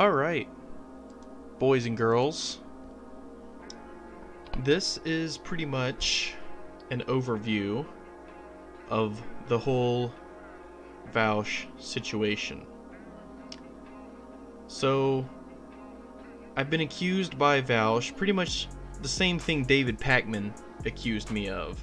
Alright, boys and girls, this is pretty much an overview of the whole Vaush situation. So, I've been accused by Vaush pretty much the same thing David Pakman accused me of.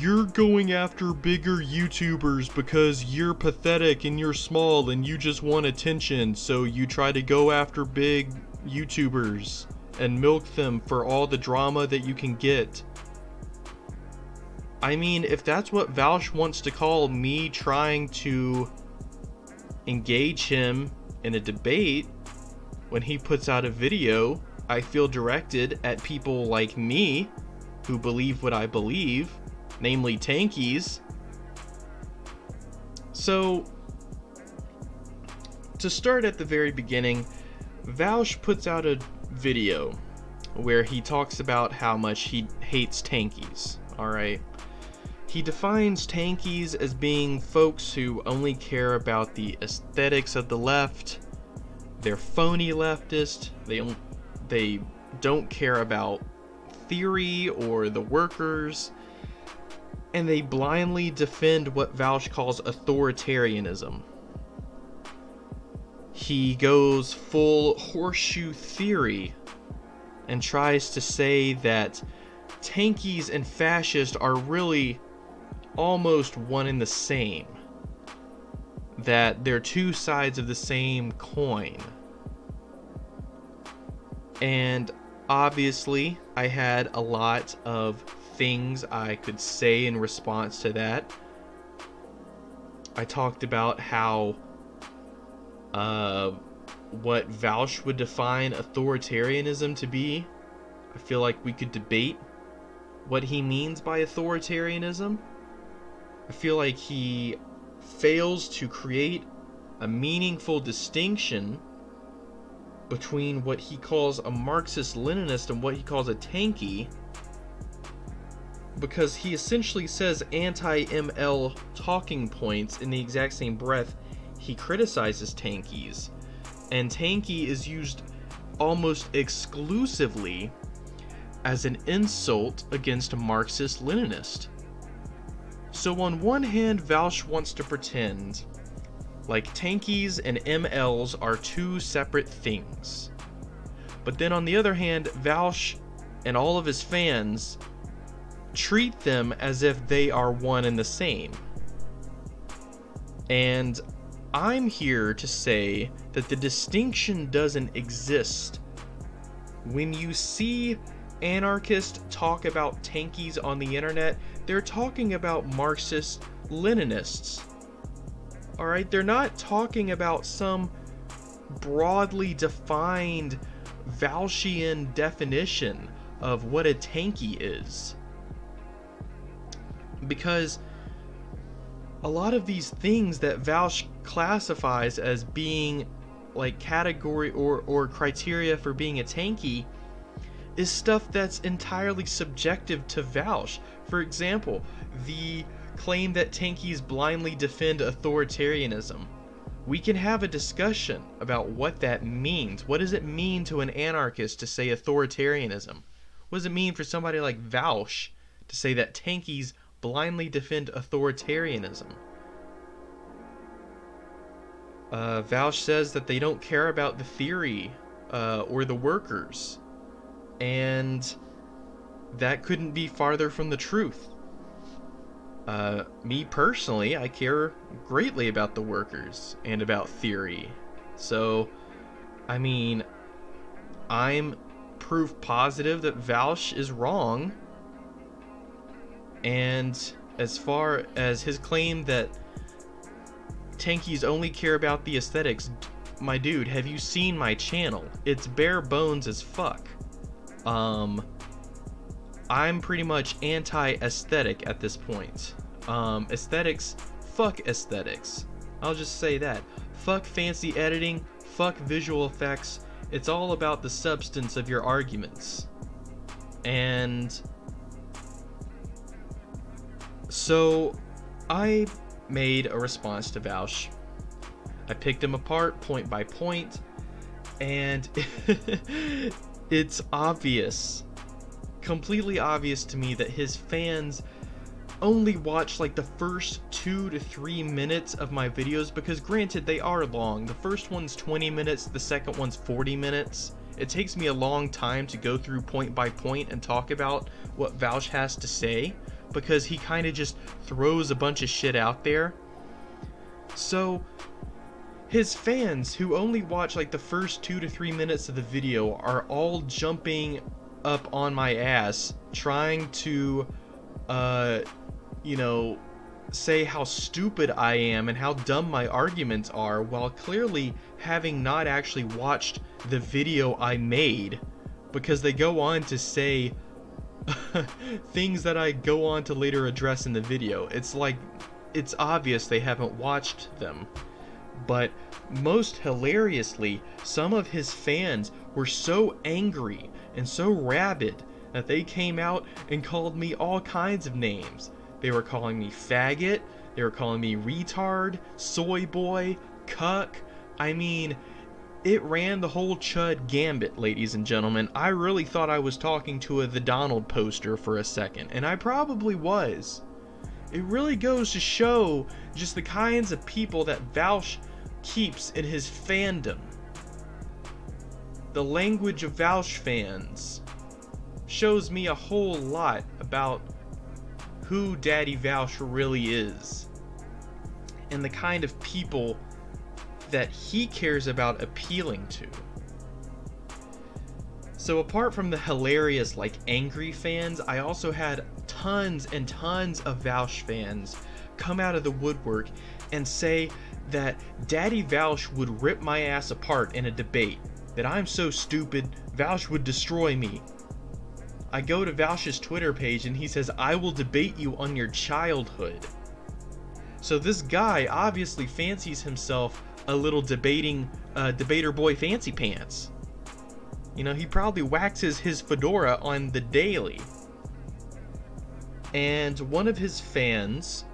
You're going after bigger YouTubers because you're pathetic and you're small and you just want attention, so you try to go after big YouTubers and milk them for all the drama that you can get. I mean, if that's what Vaush wants to call me trying to engage him in a debate when he puts out a video, I feel directed at people like me who believe what I believe, namely tankies. So, to start at the very beginning, Vaush puts out a video where he talks about how much he hates tankies, alright? He defines tankies as being folks who only care about the aesthetics of the left. They're phony leftist. They don't care about theory or the workers. And they blindly defend what Vaush calls authoritarianism. He goes full horseshoe theory and tries to say that tankies and fascists are really almost one and the same. That they're two sides of the same coin. And obviously, I had a lot of things I could say in response to that. I talked about how what Vaush would define authoritarianism to be. I feel like we could debate what he means by authoritarianism. I feel like he fails to create a meaningful distinction between what he calls a Marxist-Leninist and what he calls a tanky, because he essentially says anti-ML talking points in the exact same breath he criticizes tankies, and tanky is used almost exclusively as an insult against a Marxist-Leninist. So on one hand, Vaush wants to pretend like tankies and MLs are two separate things. But then on the other hand, Vaush and all of his fans treat them as if they are one and the same. And I'm here to say that the distinction doesn't exist. When you see anarchists talk about tankies on the internet, they're talking about Marxist-Leninists. Alright, they're not talking about some broadly defined Vaushian definition of what a tanky is. Because a lot of these things that Vaush classifies as being like category or criteria for being a tanky is stuff that's entirely subjective to Vaush. For example, the claim that tankies blindly defend authoritarianism. We can have a discussion about what that means. What does it mean to an anarchist to say authoritarianism? What does it mean for somebody like Vaush to say that tankies blindly defend authoritarianism? Vaush says that they don't care about the theory or the workers, and that couldn't be farther from the truth. Me personally, I care greatly about the workers and about theory. So, I mean, I'm proof positive that Vaush is wrong. And as far as his claim that tankies only care about the aesthetics, my dude, have you seen my channel? It's bare bones as fuck. I'm pretty much anti-aesthetic at this point. Aesthetics, fuck aesthetics. I'll just say that. Fuck fancy editing, fuck visual effects. It's all about the substance of your arguments. And so I made a response to Vaush I picked them apart point by point, and it's obvious, completely obvious to me that his fans only watch like the first 2 to 3 minutes of my videos, because granted, they are long. The first one's 20 minutes, the second one's 40 minutes. It takes me a long time to go through point by point and talk about what Vaush has to say, because he kind of just throws a bunch of shit out there. So his fans, who only watch like the first 2 to 3 minutes of the video, are all jumping up on my ass trying to say how stupid I am and how dumb my arguments are, while clearly having not actually watched the video I made, because they go on to say things that I go on to later address in the video. It's like, it's obvious they haven't watched them. But most hilariously, some of his fans were so angry and so rabid that they came out and called me all kinds of names. They were calling me faggot, they were calling me retard, soy boy, cuck. I mean, it ran the whole chud gambit, ladies and gentlemen. I really thought I was talking to a The Donald poster for a second, and I probably was. It really goes to show just the kinds of people that Vaush keeps in his fandom. The language of Vaush fans shows me a whole lot about who Daddy Vaush really is, and the kind of people that he cares about appealing to. So apart from the hilarious, like, angry fans, I also had tons and tons of Vaush fans come out of the woodwork and say that Daddy Vaush would rip my ass apart in a debate, that I'm so stupid, Vaush would destroy me. I go to Vaush's Twitter page and he says, I will debate you on your childhood. So this guy obviously fancies himself a little debater boy fancy pants. You know, he probably waxes his fedora on the daily. And one of his fans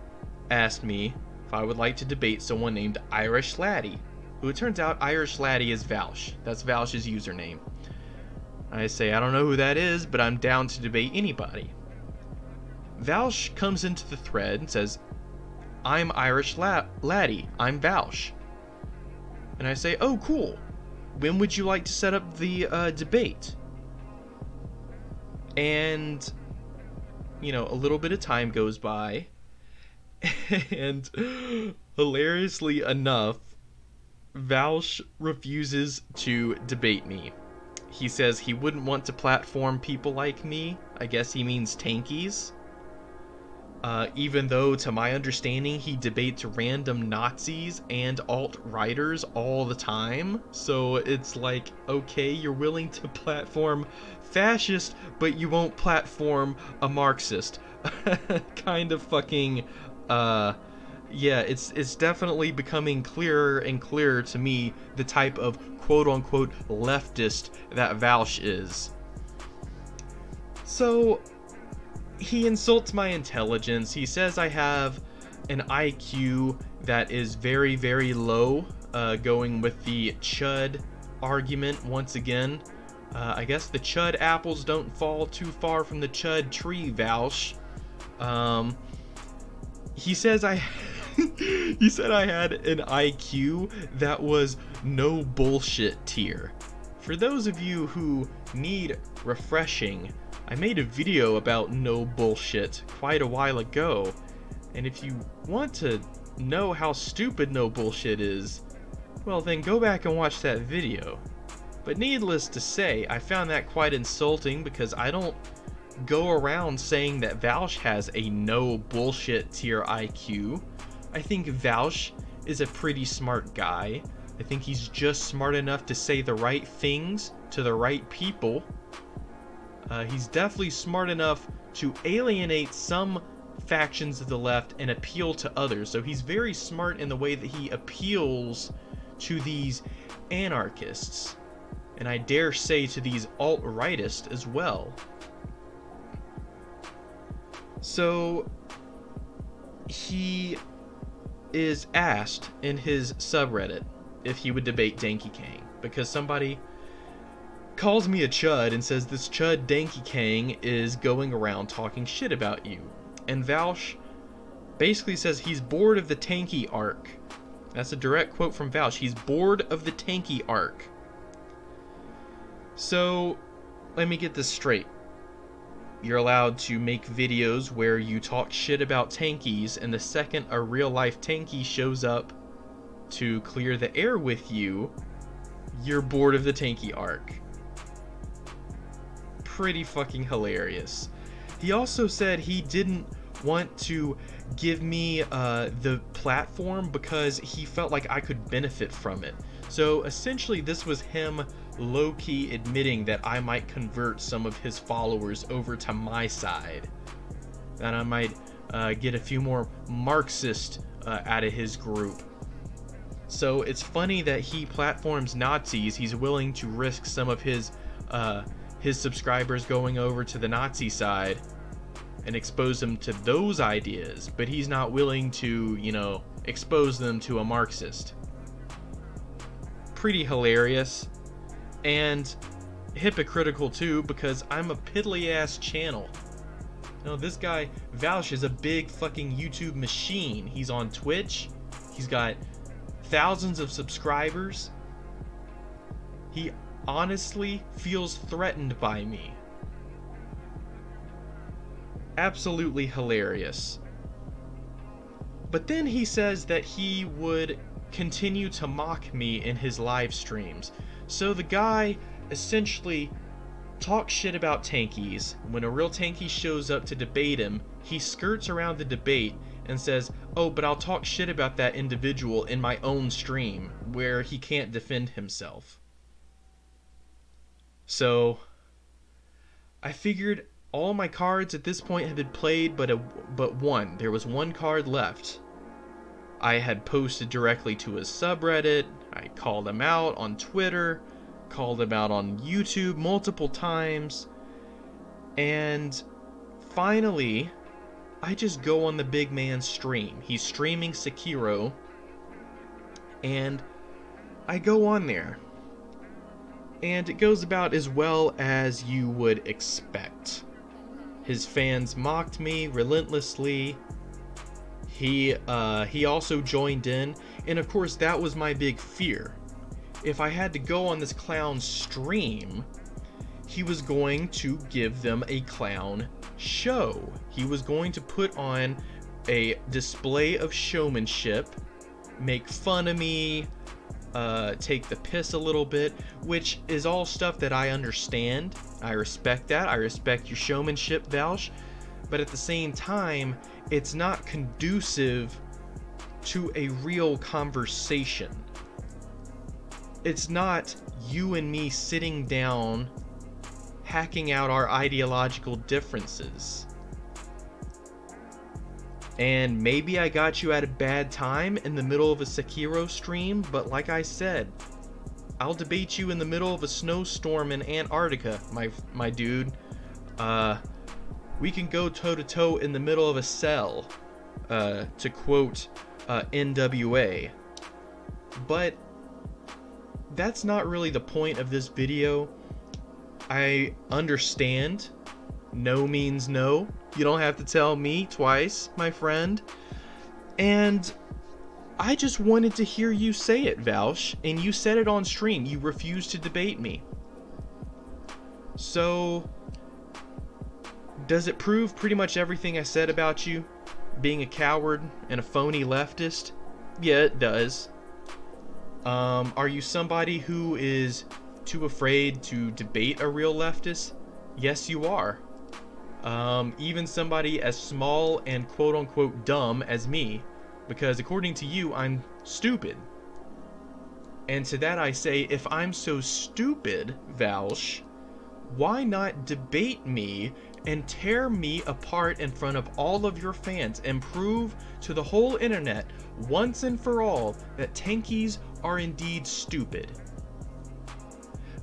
asked me if I would like to debate someone named Irish Laddie, who it turns out Irish Laddie is Vaush. That's Vaush's username. I say, I don't know who that is, but I'm down to debate anybody. Vaush comes into the thread and says, I'm Irish Laddie, I'm Vaush. And I say, oh cool, when would you like to set up the debate? And, you know, a little bit of time goes by, and hilariously enough, Vaush refuses to debate me. He says he wouldn't want to platform people like me. I guess he means tankies. Even though, to my understanding, he debates random Nazis and alt-righters all the time. So it's like, okay, you're willing to platform fascist, but you won't platform a Marxist. Kind of fucking, yeah, it's definitely becoming clearer and clearer to me the type of quote-unquote leftist that Vaush is. So he insults my intelligence. He says I have an IQ that is very, very low, going with the chud argument once again. I guess the chud apples don't fall too far from the chud tree, Vaush. He says he said I had an IQ that was no bullshit tier. For those of you who need refreshing, I made a video about no bullshit quite a while ago, and if you want to know how stupid no bullshit is, well then go back and watch that video. But needless to say, I found that quite insulting, because I don't go around saying that Vaush has a no bullshit tier IQ. I think Vaush is a pretty smart guy. I think he's just smart enough to say the right things to the right people. He's definitely smart enough to alienate some factions of the left and appeal to others. So he's very smart in the way that he appeals to these anarchists. And I dare say to these alt-rightists as well. So he is asked in his subreddit if he would debate Dankey Kang, because somebody calls me a chud and says this chud Dankey Kang is going around talking shit about you. And Vaush basically says he's bored of the Tanky arc. That's a direct quote from Vaush. He's bored of the Tanky arc. So, let me get this straight. You're allowed to make videos where you talk shit about tankies, and the second a real life tanky shows up to clear the air with you, you're bored of the tanky arc. Pretty fucking hilarious. He also said he didn't want to give me the platform because he felt like I could benefit from it. So essentially this was him low-key admitting that I might convert some of his followers over to my side, that I might get a few more Marxist out of his group. So it's funny that he platforms Nazis. He's willing to risk some of his subscribers going over to the Nazi side and expose them to those ideas, but he's not willing to, you know, expose them to a Marxist. Pretty hilarious. And hypocritical too, because I'm a piddly ass channel. You know, this guy Vaush is a big fucking YouTube machine. He's on Twitch. He's got thousands of subscribers. He honestly feels threatened by me. Absolutely hilarious. But then he says that he would continue to mock me in his live streams. So the guy essentially talks shit about tankies. When a real tanky shows up to debate him, he skirts around the debate and says, oh, but I'll talk shit about that individual in my own stream where he can't defend himself. So I figured all my cards at this point had been played but one. There was one card left. I had posted directly to his subreddit. I called him out on Twitter, called him out on YouTube multiple times, and finally, I just go on the big man's stream. He's streaming Sekiro, and I go on there, and it goes about as well as you would expect. His fans mocked me relentlessly. He also joined in, and of course that was my big fear. If I had to go on this clown stream, he was going to give them a clown show. He was going to put on a display of showmanship, make fun of me, take the piss a little bit, which is all stuff that I understand. I respect that. I respect your showmanship, Vaush. But at the same time, it's not conducive to a real conversation. It's not you and me sitting down, hacking out our ideological differences. And maybe I got you at a bad time in the middle of a Sekiro stream, but like I said, I'll debate you in the middle of a snowstorm in Antarctica, my dude. We can go toe-to-toe in the middle of a cell, to quote NWA. But that's not really the point of this video. I understand. No means no. You don't have to tell me twice, my friend. And I just wanted to hear you say it, Vaush, and you said it on stream. You refused to debate me. So does it prove pretty much everything I said about you being a coward and a phony leftist? Yeah, it does. Are you somebody who is too afraid to debate a real leftist? Yes, you are. Even somebody as small and quote-unquote dumb as me, because according to you, I'm stupid. And to that I say, if I'm so stupid, Vaush, why not debate me and tear me apart in front of all of your fans and prove to the whole internet once and for all that tankies are indeed stupid?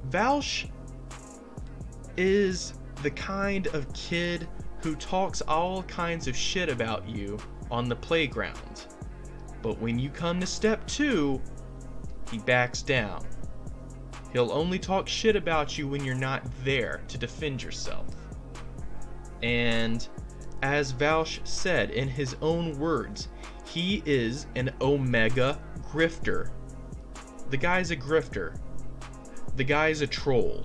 Vaush is the kind of kid who talks all kinds of shit about you on the playground. But when you come to step 2, he backs down. He'll only talk shit about you when you're not there to defend yourself. And as Vaush said in his own words, he is an omega grifter. The guy's a grifter. The guy's a troll.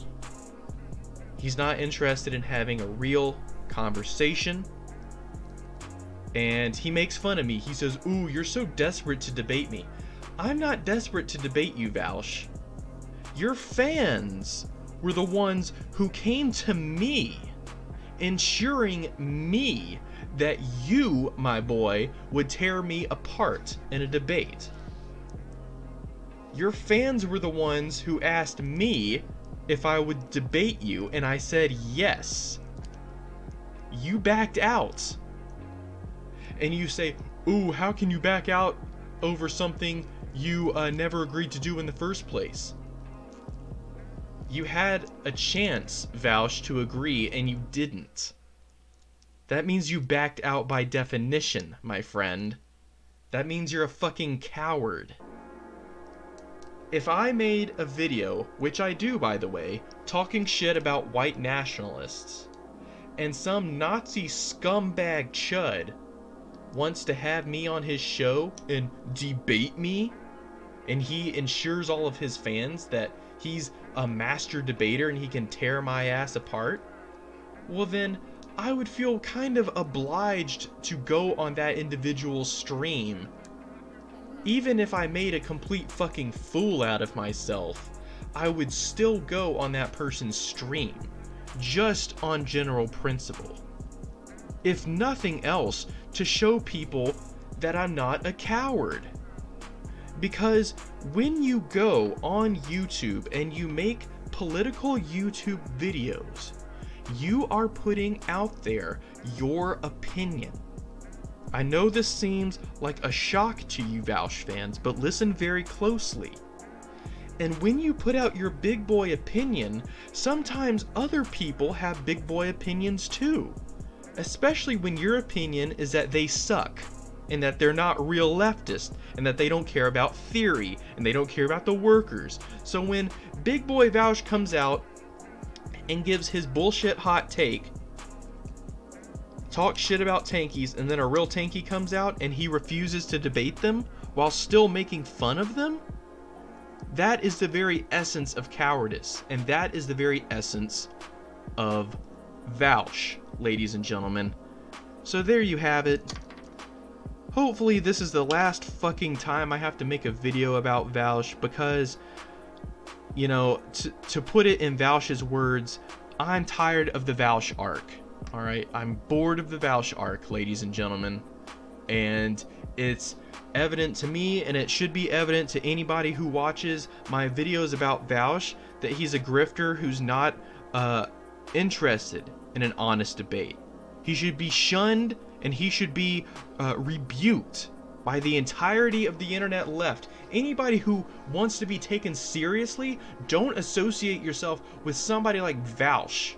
He's not interested in having a real conversation. And he makes fun of me. He says, "Ooh, you're so desperate to debate me." I'm not desperate to debate you, Vaush. Your fans were the ones who came to me, ensuring me that you, my boy, would tear me apart in a debate. Your fans were the ones who asked me if I would debate you, and I said yes. You backed out. And you say, "Ooh, how can you back out over something you never agreed to do in the first place?" You had a chance, Vaush, to agree, and you didn't. That means you backed out by definition, my friend. That means you're a fucking coward. If I made a video, which I do by the way, talking shit about white nationalists, and some Nazi scumbag chud wants to have me on his show and debate me, and he ensures all of his fans that he's a master debater and he can tear my ass apart, well then I would feel kind of obliged to go on that individual's stream. Even if I made a complete fucking fool out of myself, I would still go on that person's stream, just on general principle. If nothing else, to show people that I'm not a coward. Because when you go on YouTube and you make political YouTube videos, you are putting out there your opinion. I know this seems like a shock to you Vaush fans, but listen very closely. And when you put out your big boy opinion, sometimes other people have big boy opinions too. Especially when your opinion is that they suck, and that they're not real leftists, and that they don't care about theory, and they don't care about the workers. So when Big Boy Vaush comes out and gives his bullshit hot take, talks shit about tankies, and then a real tanky comes out and he refuses to debate them while still making fun of them, that is the very essence of cowardice, and that is the very essence of Vaush, ladies and gentlemen. So there you have it. Hopefully this is the last fucking time I have to make a video about Vaush, because, you know, to put it in Vaush's words, I'm tired of the Vaush arc. Alright, I'm bored of the Vaush arc, ladies and gentlemen. And it's evident to me, and it should be evident to anybody who watches my videos about Vaush, that he's a grifter who's not interested in an honest debate. He should be shunned, and he should be rebuked by the entirety of the internet left. Anybody who wants to be taken seriously, don't associate yourself with somebody like Vaush,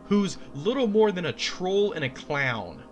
who's little more than a troll and a clown.